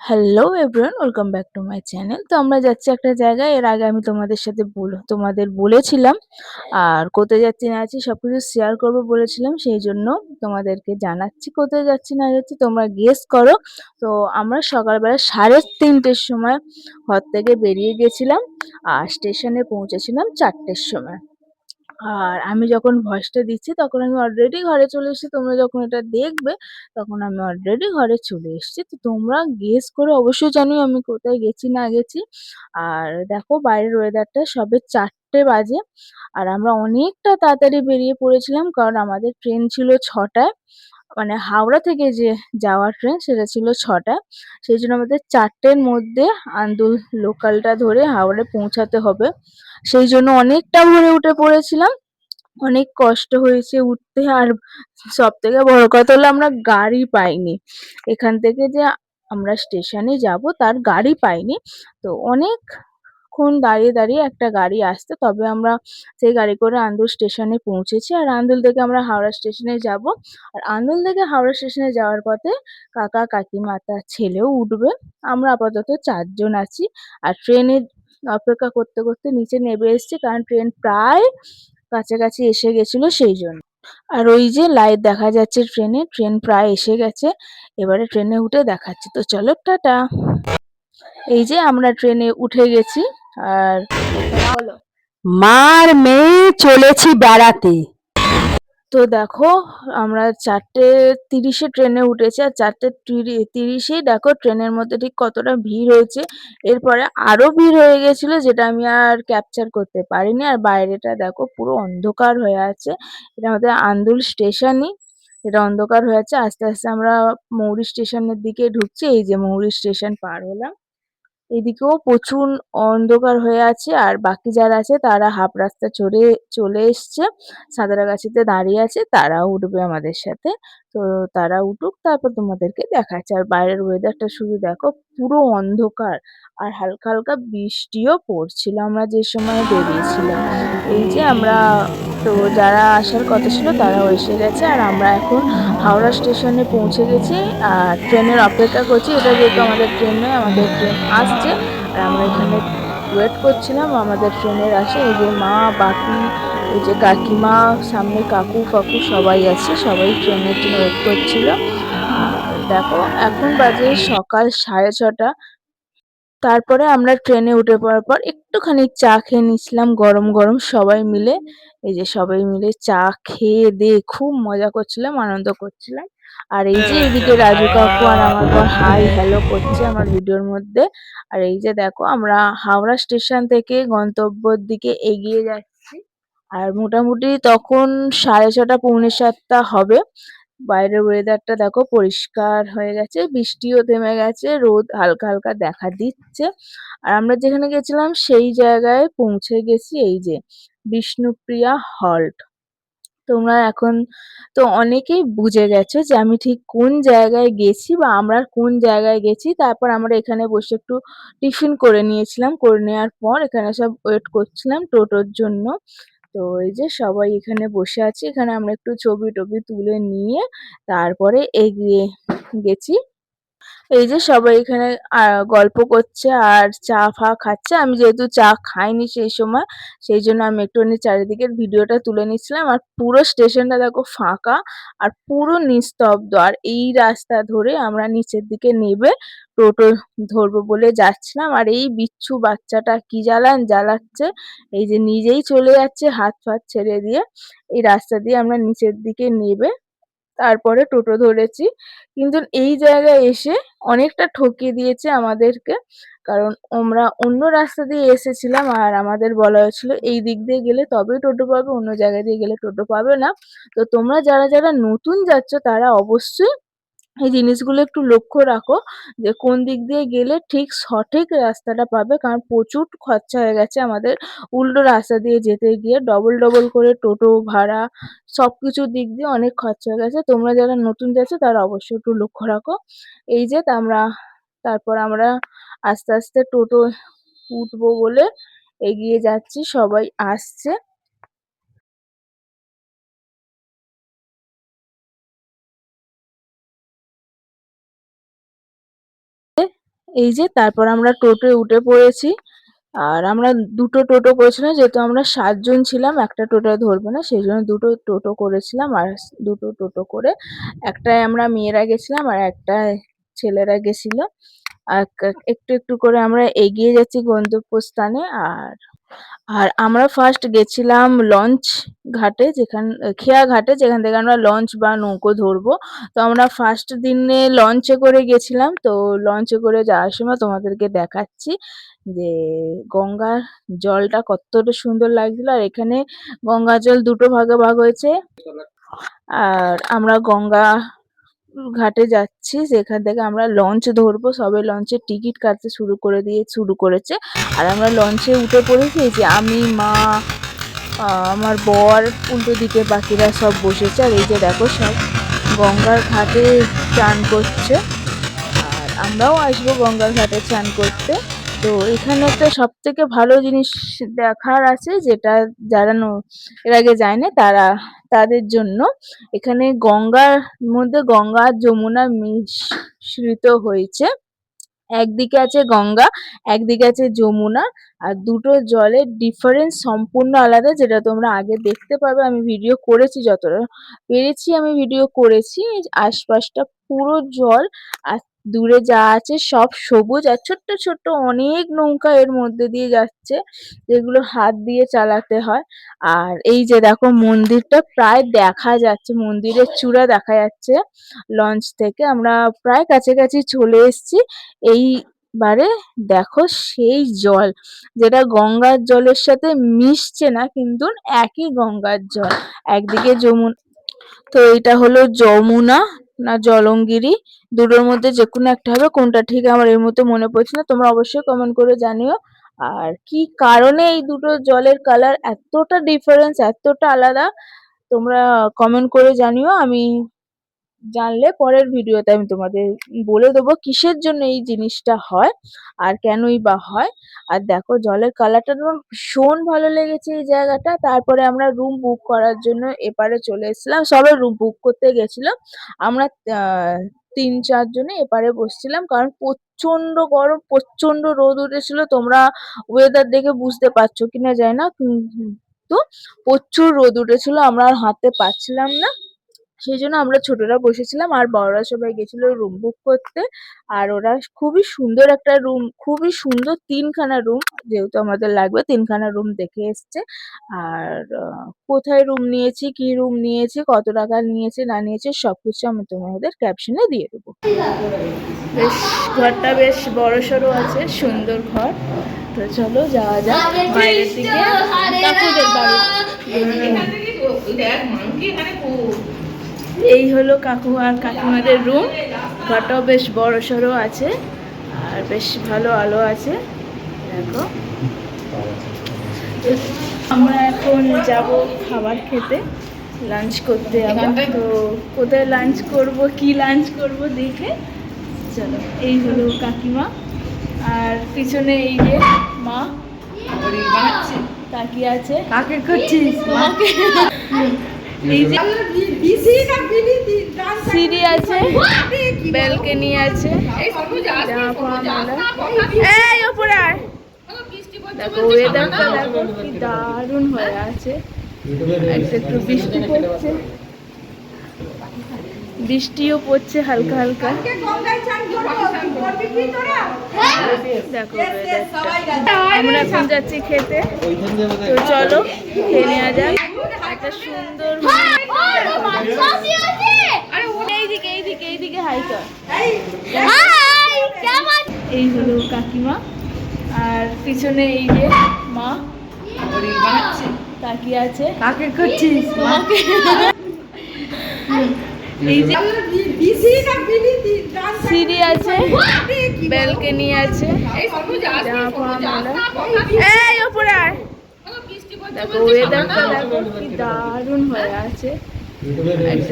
Hello everyone, welcome back to my channel. তো আমরা যাচ্ছি একটা জায়গায়। এর আগে আমি তোমাদের সাথে তোমাদের বলেছিলাম, আর কোথায় যাচ্ছি না যাচ্ছি সবকিছু শেয়ার করবো বলেছিলাম, সেই জন্য তোমাদেরকে জানাচ্ছি কোথায় যাচ্ছি না যাচ্ছি, তোমরা গেস করো। তো আমরা সকালবেলা 3:30-র সময় ঘর থেকে বেরিয়ে গেছিলাম, আর স্টেশনে পৌঁছেছিলাম 4টের সময়। আর আমি যখন ভয়েসটা দিচ্ছি তখন আমি অলরেডি ঘরে চলে এসেছি। তোমরা যখন এটা দেখবে তখন আমি অলরেডি ঘরে চলে এসেছি। তো তোমরা গেস করে অবশ্যই জানিও আমি কোথায় গেছি না গেছি। আর দেখো বাইরের ওয়েদারটা সবে 4টে বাজে, আর আমরা অনেকটা তাড়াতাড়ি বেরিয়ে পড়েছিলাম কারণ আমাদের ট্রেন ছিল 6টায়। মানে হাওড়া থেকে যে যাওয়ার ট্রেন সেটা ছিল 6টায়। সেই জন্য আমাদের 4টের মধ্যে আন্দুল লোকালটা ধরে হাওড়ায় পৌঁছাতে হবে। সেই জন্য অনেকটা ভোরে উঠে পড়েছিলাম। অনেক কষ্ট হয়েছে উঠতে। আর সবথেকে বড় কথা হলো আমরা গাড়ি পাইনি। এখান থেকে যে আমরা স্টেশনে যাব তার গাড়ি পাইনি। তো অনেকক্ষণ দাঁড়িয়ে দাঁড়িয়ে একটা গাড়ি আসতে তবে আমরা সেই গাড়ি করে আন্দুল স্টেশনে পৌঁছেছি। আর আন্দুল থেকে আমরা হাওড়া স্টেশনে যাব। আর আন্দুল থেকে হাওড়া স্টেশনে যাওয়ার পথে কাকা কাকিমা তার ছেলেও উঠবে। আমরা আপাতত 4জন আছি। আর ট্রেনের অপেক্ষা করতে করতে নিচে নেমে এসেছি কারণ ট্রেন প্রায় কাছাকাছি এসে গেছিল সেই জন্য। আর ওই যে লাইট দেখা যাচ্ছে ট্রেনে, ট্রেন প্রায় এসে গেছে। এবারে ট্রেনে উঠে দেখাচ্ছি। তো চলো টাটা। এই যে আমরা ট্রেনে উঠে গেছি। আর বলো। মার মেয়ে চলেছি বেড়াতে। তো দেখো আমরা 4:30-এ ট্রেনে উঠেছি, আর 4:30-এই দেখো ট্রেনের মধ্যে ঠিক কতটা ভিড় হয়েছে। এরপরে আরো ভিড় হয়ে গেছিল যেটা আমি আর ক্যাপচার করতে পারিনি। আর বাইরেটা দেখো পুরো অন্ধকার হয়ে আছে। এটা আমাদের আন্দুল স্টেশনই, এটা অন্ধকার হয়ে আছে। আস্তে আস্তে আমরা মৌরি স্টেশনের দিকে ঢুকছি। এই যে মৌরি স্টেশন পার হলাম। এদিকেও প্রচুর অন্ধকার হয়ে আছে। আর বাকি যারা আছে তারা হাফ রাস্তা চলে এসছে, সাঁতরাগাছিতে দাঁড়িয়ে আছে, তারাও উঠবে আমাদের সাথে। তো তারা উঠুক, তারপর তোমাদেরকে দেখাচ্ছে। আর বাইরের ওয়েদারটা শুধু দেখো, পুরো অন্ধকার। আর হালকা হালকা বৃষ্টিও পড়ছিল আমরা যে সময় বেরিয়েছিলাম। এই যে আমরা, তো যারা আসার কথা ছিল তারাও এসে গেছে। আর আমরা এখন হাওড়া স্টেশনে পৌঁছে গেছি। আর ট্রেনের অপেক্ষা করছি। এটা যেহেতু আমাদের ট্রেন নয়, আমাদের ট্রেন আসছে। আর আমরা এখানে ওয়েট করছিলাম আমাদের ট্রেনের আসে। এই যে মা, বাপি, এই যে কাকিমা, সামনে কাকু ফাকু সবাই আছে, সবাই ট্রেনের জন্য ওয়েট করছিল। আর দেখো এখন বাজে সকাল 6:30। তারপরে আমরা ট্রেনে উঠে পড়ার পর একটুখানি চা খেয়ে নিচ্ছিলাম গরম গরম সবাই মিলে। এই যে সবাই মিলে চা খেয়ে দিয়ে খুব মজা করছিলাম, আনন্দ করছিলাম। আর এই যে এদিকে রাজু কাকু আর আমার বর হাই হ্যালো করছে আমার ভিডিওর মধ্যে। আর এই যে দেখো আমরা হাওড়া স্টেশন থেকে গন্তব্যের দিকে এগিয়ে যাচ্ছি। আর মোটামুটি তখন 6:30 পৌনে 7টা হবে। বাইরের ওয়েদারটা দেখো পরিষ্কার হয়ে গেছে, বৃষ্টিও থেমে গেছে, রোদ হালকা হালকা দেখা দিচ্ছে। আর আমরা যেখানে গেছিলাম সেই জায়গায় পৌঁছে গেছি। এই যে বিষ্ণুপ্রিয়া হল্ট। তোমরা এখন তো অনেকেই বুঝে গেছো যে আমি ঠিক কোন জায়গায় গেছি বা আমরা কোন জায়গায় গেছি। তারপর আমরা এখানে বসে একটু টিফিন করে নিয়েছিলাম, করে নেওয়ার পর এখানে সব ওয়েট করছিলাম টোটোর জন্য। তো এই যে সবাই এখানে বসে আছি, এখানে আমরা একটু ছবি টবি তুলে নিয়ে তারপরে এগিয়ে গেছি। এই যে সবাই এখানে গল্প করছে আর চা ফা খাচ্ছে। আমি যেহেতু চা খাইনি সেই সময়, সেই জন্য আমি একটুখানি চারিদিকের ভিডিওটা তুলে নিচ্ছিলাম। আর পুরো স্টেশনটা দেখো ফাঁকা আর পুরো নিস্তব্ধ। আর এই রাস্তা ধরে আমরা নিচের দিকে নেবে টোটো ধরবো বলে যাচ্ছিলাম। আর এই বিচ্ছু বাচ্চাটা কি জ্বালাচ্ছে, এই যে নিজেই চলে যাচ্ছে হাত ফাত ছেড়ে দিয়ে। এই রাস্তা দিয়ে আমরা নিচের দিকে নেবে তারপরে টোটো ধরেছি। কিন্তু এই জায়গায় এসে অনেকটা ঠকিয়ে দিয়েছে আমাদেরকে। কারণ আমরা অন্য রাস্তা দিয়ে এসেছিলাম আর আমাদের বলা হয়েছিল এই দিক দিয়ে গেলে তবেই টোটো পাবে, অন্য জায়গা দিয়ে গেলে টোটো পাবে না। তো তোমরা যারা যারা নতুন যাচ্ছ তারা অবশ্যই এই জিনিসগুলো একটু লক্ষ্য রাখো যে কোন দিক দিয়ে গেলে ঠিক সঠিক রাস্তাটা পাবে। কারণ প্রচুর খরচা হয়ে গেছে আমাদের উল্টো রাস্তা দিয়ে যেতে গিয়ে, ডবল ডবল করে টোটো ভাড়া সবকিছুর দিক দিয়ে অনেক খরচা হয়ে গেছে। তোমরা যারা নতুন যাচ্ছ তারা অবশ্যই একটু লক্ষ্য রাখো। এই যে তারপর আমরা আস্তে আস্তে টোটো উঠবো বলে এগিয়ে যাচ্ছি, সবাই আসছে। এই যে তারপর আমরা টোটোয় উঠে পড়েছি। আর আমরা দুটো টোটো করেছিলাম, যেহেতু আমরা ৭ জন ছিলাম, একটা টোটো ধরবে না, সেই জন্য দুটো টোটো করেছিলাম। আর দুটো টোটো করে একটায় আমরা মেয়েরা গেছিলাম আর একটায় ছেলেরা গেছিল। আর একটু একটু করে আমরা এগিয়ে যাচ্ছি গন্তব্যস্থানে। আর আর আমরা ফার্স্ট গেছিলাম লঞ্চ ঘাটে, খেয়া ঘাটে, যেখান থেকে আমরা লঞ্চ বা নৌকো ধরবো। তো আমরা ফার্স্ট দিনে লঞ্চে করে গেছিলাম। তো লঞ্চে করে যাওয়ার সময় তোমাদেরকে দেখাচ্ছি যে গঙ্গার জলটা কতটা সুন্দর লাগছিল। আর এখানে গঙ্গার জল দুটো ভাগে ভাগ হয়েছে। আর আমরা গঙ্গা ঘাটে যাচ্ছি, যেখান থেকে আমরা লঞ্চ ধরবো। সবে লঞ্চের টিকিট কাটতে শুরু করেছে। আর আমরা লঞ্চে উঠে পড়েছি। এই যে আমি, মা, আমার বর, উল্টো দিকে বাকিরা সব বসেছে। আর এই যে দেখো সব গঙ্গার ঘাটে চান করছে। আর আমরাও আসবো গঙ্গার ঘাটে চান করতে। তো এখানে একটা সব থেকে ভালো জিনিস দেখার আছে, যেটা যারা এর আগে যায়নি তাদের জন্য। এখানে গঙ্গার মধ্যে গঙ্গা আর যমুনা মিশ্রিত হয়েছে। একদিকে আছে গঙ্গা, একদিকে আছে যমুনা। আর দুটো জলের ডিফারেন্স সম্পূর্ণ আলাদা, যেটা তোমরা আগে দেখতে পাবে। আমি ভিডিও করেছি, যতটা পেরেছি আমি ভিডিও করেছি। আশপাশটা পুরো জল, আর দূরে যা আছে সব সবুজ। আর ছোট্ট ছোট্ট অনেক নৌকা এর মধ্যে দিয়ে যাচ্ছে, যেগুলো হাত দিয়ে চালাতে হয়। আর এই যে দেখো মন্দিরটা প্রায় দেখা যাচ্ছে, মন্দিরের চূড়া দেখা যাচ্ছে লঞ্চ থেকে। আমরা প্রায় কাছাকাছি চলে এসেছি। এইবারে দেখো সেই জল, যেটা গঙ্গার জলের সাথে মিশছে না, কিন্তু একই গঙ্গার জল। একদিকে যমুনা, তো এটা হলো যমুনা না জলঙ্গিরি, দুটোর মধ্যে যে কোনো একটা হবে। কোনটা ঠিক আমার এই মুহূর্তে মনে পড়ছে না, তোমরা অবশ্যই কমেন্ট করে জানিও। আর কি কারণে এই দুটো জলের কালার এতটা ডিফারেন্স, এতটা আলাদা, তোমরা কমেন্ট করে জানিও। আমি জানলে পরের ভিডিওতে আমি তোমাদের বলে দেবো কিসের জন্য এই জিনিসটা হয় আর কেনই বা হয়। আর দেখো জলের কালারটা আমার ভীষণ ভালো লেগেছে এই জায়গাটা। তারপরে আমরা রুম বুক করার জন্য এপারে চলে এসেছিলাম। সবে রুম বুক করতে গেছিলাম আমরা। ৩-৪ জনে এপারে বসছিলাম, কারণ প্রচন্ড গরম, প্রচন্ড রোদ উঠেছিল। তোমরা ওয়েদার দেখে বুঝতে পারছো কিনা জানি না, তো প্রচুর রোদ উঠেছিল, আমরা আর হাঁটতে পারছিলাম না। সেই জন্য আমরা ছোটরা বসেছিলাম, আর বড়রা সবাই গেছিল রুম বুক করতে। আর ওরা খুবই সুন্দর একটা রুম, খুবই সুন্দর ৩খানা রুম, যেহেতু আমাদের লাগবে ৩খানা রুম দেখে এসছে। আর কোথায় রুম নিয়েছি, কি রুম নিয়েছি, কত টাকা নিয়েছে না নিয়েছে সবকিছু আমি তোমাদের ক্যাপশনে দিয়ে দেবো। বেশ ঘরটা বেশ বড়সড় আছে, সুন্দর ঘর। তো চলো যাওয়া যাক বাইরের দিকে। কাকুদের বাড়ি। এই হলো কাকু আর কাকিমাদের রুম। ঘরটাও বেশ বড় সড়ো আছে, আর বেশ ভালো আলো আছে। দেখো আমরা এখন যাব খাবার খেতে, লাঞ্চ করতে যাবো। তো কোথায় লাঞ্চ করব, কি লাঞ্চ করব দেখে চলো। এই হলো কাকিমা, আর পিছনে এই যে মা তাকিয়ে আছে। কাকে করছিস? এই যে সিঁড়ি আছে, ব্যালকনি আছে, এই ওপরে আয়। দেখো ওয়েদারটা দেখো কি দারুণ হয়ে আছে। একটু বৃষ্টি পড়ছে, বৃষ্টিও পড়ছে হালকা হালকা। দেখো আমরা এখন যাচ্ছি খেতে। তো চলো খেয়ে নেওয়া যাক। একটা সুন্দর এইদিকে হাই কর। এই হলো কাকিমা, আর পিছনে এই যে মা তাকিয়ে আছে। কাকে করছিস? এই যে সিঁড়ি আছে, ব্যালকনি আছে, এই ওপরে আয়। দেখো ওয়েদারটা দেখো কি দারুণ হয়ে আছে।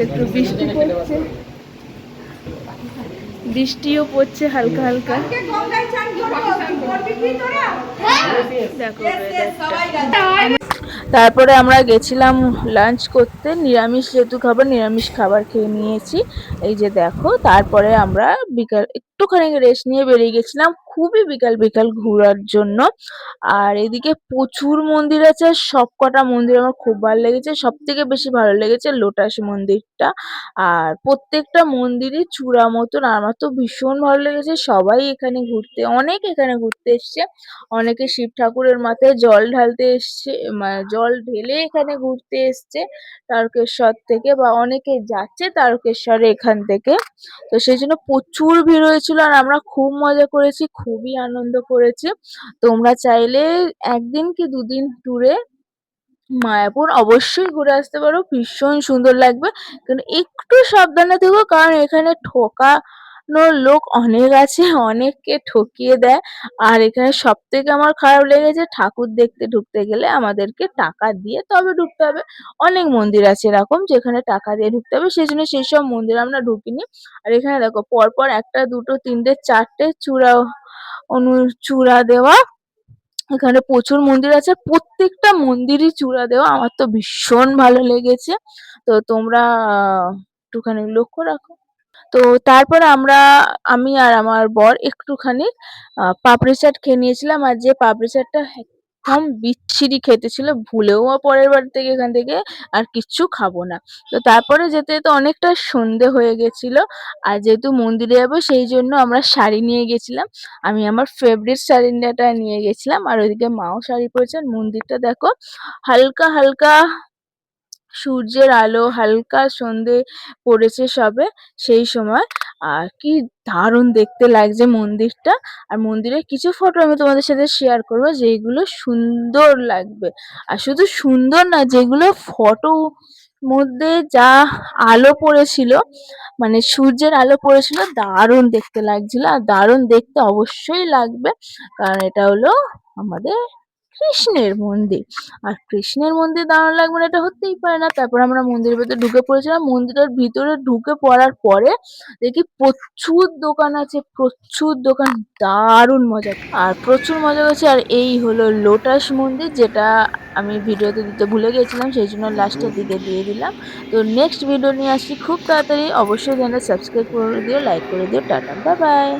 একটু বৃষ্টি পড়ছে, বৃষ্টিও পড়ছে হালকা হালকা। দেখো তারপরে আমরা গেছিলাম লাঞ্চ করতে। নিরামিষ যেহেতু খাবার, নিরামিষ খাবার খেয়ে নিয়েছি। এই যে দেখো, তারপরে আমরা বিকাল একটুখানি রেস্ট নিয়ে বেরিয়ে গেছিলাম খুবই বিকাল বিকাল ঘোরার জন্য। আর এদিকে প্রচুর মন্দির আছে, সবকটা মন্দির আমার খুব ভালো লেগেছে। সবথেকে বেশি ভালো লেগেছে লোটাস মন্দিরটা। আর প্রত্যেকটা মন্দিরই চূড়া মতন, আমার তো ভীষণ ভালো লেগেছে। সবাই এখানে ঘুরতে, অনেকে এখানে ঘুরতে এসছে, অনেকে শিব ঠাকুরের মাথায় জল ঢালতে এসছে, মানে জল ঢেলে এখানে ঘুরতে এসছে তারকেশ্বর থেকে, বা অনেকে যাচ্ছে তারকেশ্বরে এখান থেকে। তো সেই জন্য প্রচুর ভিড় হয়েছিল, আর আমরা খুব মজা করেছি, খুবই আনন্দ করেছি। তোমরা চাইলে ১ দিন কি ২ দিন ট্যুরে মায়াপুর অবশ্যই ঘুরে আসতে পারো, ভীষণ সুন্দর লাগবে। কিন্তু একটু সাবধানে থেকো, কারণ এখানে ঠকানোর লোক অনেক আছে, অনেককে ঠকিয়ে দেয়। আর এখানে সবথেকে আমার খারাপ লেগেছে, ঠাকুর দেখতে ঢুকতে গেলে আমাদেরকে টাকা দিয়ে তবে ঢুকতে হবে। অনেক মন্দির আছে এরকম যেখানে টাকা দিয়ে ঢুকতে হবে, সেই জন্য সেইসব মন্দিরে আমরা ঢুকিনি। আর এখানে দেখো পরপর ১টা ২টো ৩টে ৪টে চূড়া দেওয়া, এখানে প্রচুর মন্দির আছে, প্রত্যেকটা মন্দিরই চূড়া দেওয়া, আমার তো ভীষণ ভালো লেগেছে। তো তোমরা একটুখানি লক্ষ্য রাখো। তো তারপর আমি আর আমার বর একটুখানি পাপড়ি চাট খেয়ে নিয়েছিলাম, আর যে পাপড়ি চাটটা একদম বিচ্ছিরি খেতে ছিল, ভুলেও পরের বার থেকে এখান থেকে আর কিচ্ছু খাবো না। তো তারপরে যেতে যেতে অনেকটা সন্ধে হয়ে গেছিল, আর যেহেতু মন্দিরে যাবো সেই জন্য আমরা শাড়ি নিয়ে গেছিলাম। আমি আমার ফেভারিট শাড়িটা নিয়ে গেছিলাম, আর ওইদিকে মাও শাড়ি পরেছে। আর মন্দিরটা দেখো, হালকা হালকা সূর্যের আলো, হালকা সন্ধে পড়েছে সবে সেই সময়। আর কি দারুণ দেখতে লাগছে মন্দিরটা। আর মন্দিরের কিছু ফটো আমি তোমাদের সাথে শেয়ার করবো, যেগুলো সুন্দর লাগবে। আর শুধু সুন্দর না, যেগুলো ফটো মধ্যে যা আলো পড়েছিল, মানে সূর্যের আলো পড়েছিল, দারুণ দেখতে লাগছিল। আর দারুণ দেখতে অবশ্যই লাগবে, কারণ এটা হলো আমাদের কৃষ্ণের মন্দির। আর কৃষ্ণের মন্দির দারুণ লাগবে না, এটা হতেই পারে না। তারপর আমরা মন্দিরের ভেতরে ঢুকে পড়েছিলাম। মন্দিরের ভিতরে ঢুকে পড়ার পরে দেখি প্রচুর দোকান আছে, প্রচুর দোকান, দারুণ মজা, আর প্রচুর মজা হয়েছে। আর এই হলো লোটাস মন্দির, যেটা আমি ভিডিওতে দিতে ভুলে গেছিলাম, সেই জন্য লাস্টের দিকে দিয়ে দিলাম। তো নেক্সট ভিডিও নিয়ে আসছি খুব তাড়াতাড়ি, অবশ্যই চ্যানেল সাবস্ক্রাইব করে দিও, লাইক করে দিও। Tata, bye bye.